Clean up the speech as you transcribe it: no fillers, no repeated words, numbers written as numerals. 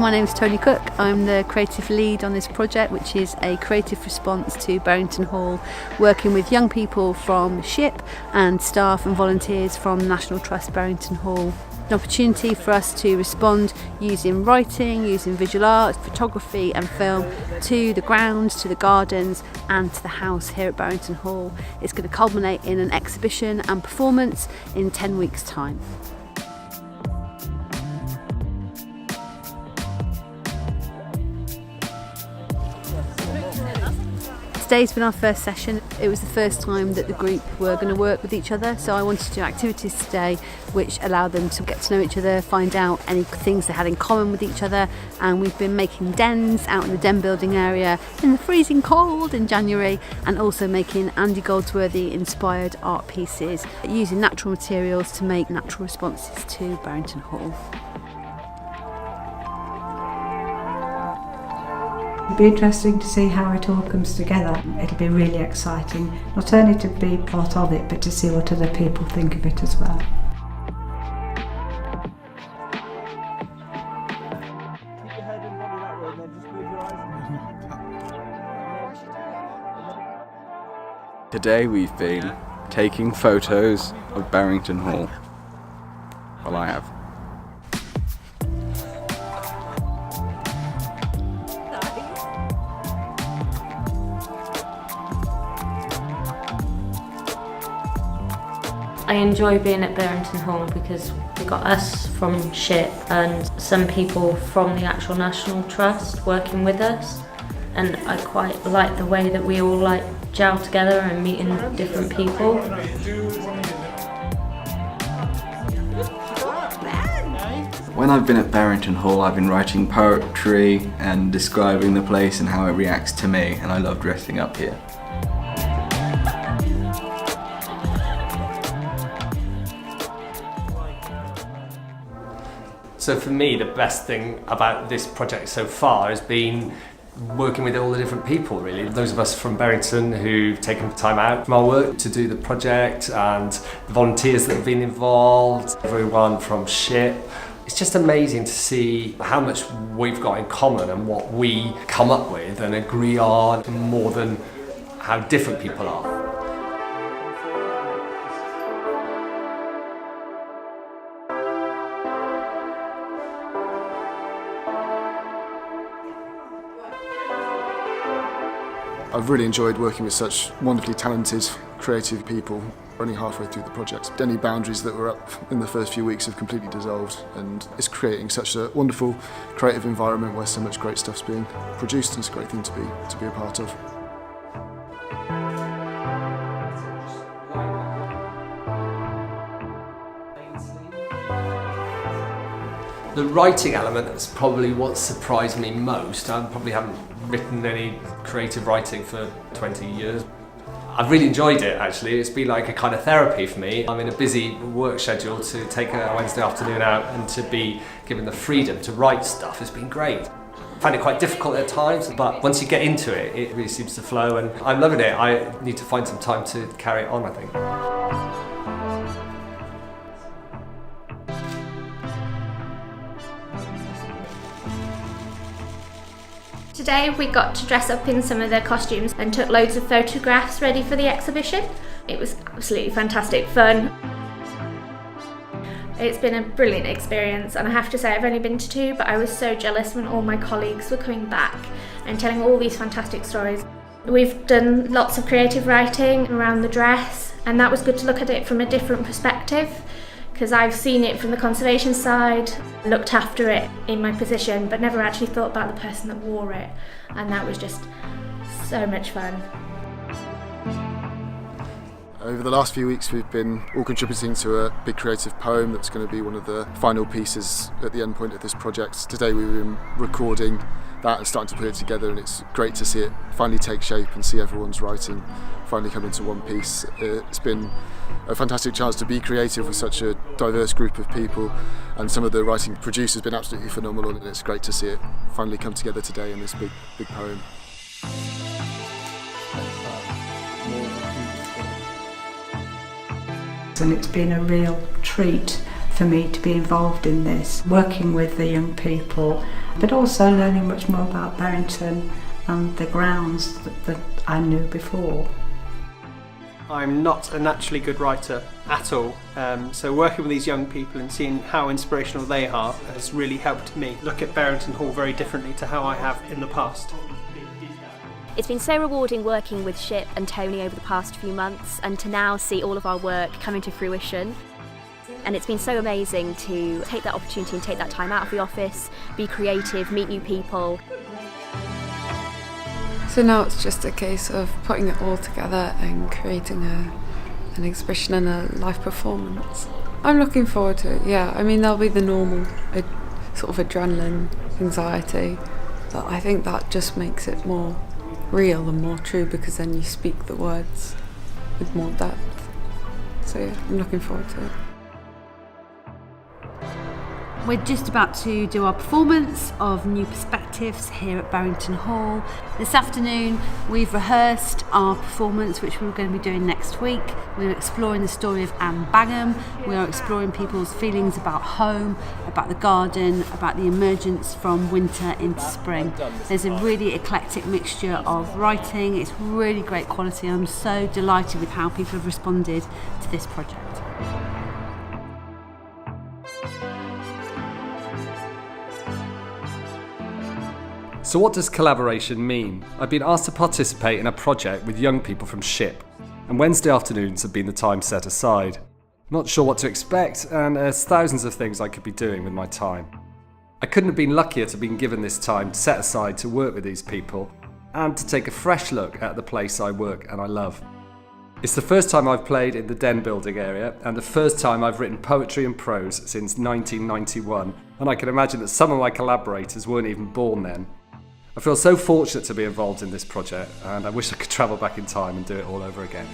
My name is Tony Cook. I'm the creative lead on this project, which is a creative response to Barrington Hall, working with young people from SHIP and staff and volunteers from National Trust Barrington Hall. An opportunity for us to respond using writing, using visual art, photography and film to the grounds, to the gardens and to the house here at Barrington Hall. It's going to culminate in an exhibition and performance in 10 weeks' time. Today's been our first session. It was the first time that the group were going to work with each other, so I wanted to do activities today which allow them to get to know each other, find out any things they had in common with each other, and we've been making dens out in the den building area in the freezing cold in January, and also making Andy Goldsworthy inspired art pieces using natural materials to make natural responses to Barrington Hall. It'll be interesting to see how it all comes together. It'll be really exciting, not only to be part of it, but to see what other people think of it as well. Keep your head and body that way, and then just move your eyes. Today we've been taking photos of Barrington Hall. Well, I have. I enjoy being at Barrington Hall because we got us from SHIP and some people from the actual National Trust working with us, and I quite like the way that we all gel together and meeting different people. When I've been at Barrington Hall, I've been writing poetry and describing the place and how it reacts to me, and I love dressing up here. So for me, the best thing about this project so far has been working with all the different people, really. Those of us from Barrington who've taken time out from our work to do the project, and the volunteers that have been involved, everyone from SHIP. It's just amazing to see how much we've got in common and what we come up with and agree on, more than how different people are. I've really enjoyed working with such wonderfully talented, creative people. We're only halfway through the project. Any boundaries that were up in the first few weeks have completely dissolved, and it's creating such a wonderful, creative environment where so much great stuff's being produced, and it's a great thing to be a part of. The writing element is probably what surprised me most. I probably haven't written any creative writing for 20 years. I've really enjoyed it, actually. It's been like a kind of therapy for me. I'm in a busy work schedule. To take a Wednesday afternoon out and to be given the freedom to write stuff has been great. I find it quite difficult at times, but once you get into it, it really seems to flow, and I'm loving it. I need to find some time to carry it on, I think. Today we got to dress up in some of their costumes and took loads of photographs ready for the exhibition. It was absolutely fantastic fun. It's been a brilliant experience, and I have to say I've only been to 2, but I was so jealous when all my colleagues were coming back and telling all these fantastic stories. We've done lots of creative writing around the dress, and that was good to look at it from a different perspective, because I've seen it from the conservation side, looked after it in my position, but never actually thought about the person that wore it, and that was just so much fun. Over the last few weeks we've been all contributing to a big creative poem that's going to be one of the final pieces at the end point of this project. Today we've been recording that and starting to put it together, and it's great to see it finally take shape and see everyone's writing finally come into one piece. It's been a fantastic chance to be creative with such a diverse group of people, and some of the writing produced has been absolutely phenomenal, and it's great to see it finally come together today in this big poem. And it's been a real treat for me to be involved in this, working with the young people but also learning much more about Barrington and the grounds that I knew before. I'm not a naturally good writer at all, so working with these young people and seeing how inspirational they are has really helped me look at Barrington Hall very differently to how I have in the past. It's been so rewarding working with Ship and Tony over the past few months, and to now see all of our work come into fruition. And it's been so amazing to take that opportunity and take that time out of the office, be creative, meet new people. So now it's just a case of putting it all together and creating an exhibition and a live performance. I'm looking forward to it, yeah. I mean, there'll be the normal sort of adrenaline, anxiety, but I think that just makes it more real and more true, because then you speak the words with more depth. So yeah, I'm looking forward to it. We're just about to do our performance of New Perspectives here at Barrington Hall. This afternoon we've rehearsed our performance, which we're going to be doing next week. We're exploring the story of Anne Bangham. We are exploring people's feelings about home, about the garden, about the emergence from winter into spring. There's a really eclectic mixture of writing. It's really great quality. I'm so delighted with how people have responded to this project. So what does collaboration mean? I've been asked to participate in a project with young people from Ship, and Wednesday afternoons have been the time set aside. Not sure what to expect, and there's thousands of things I could be doing with my time. I couldn't have been luckier to have been given this time set aside to work with these people, and to take a fresh look at the place I work and I love. It's the first time I've played in the Den building area, and the first time I've written poetry and prose since 1991, and I can imagine that some of my collaborators weren't even born then. I feel so fortunate to be involved in this project, and I wish I could travel back in time and do it all over again.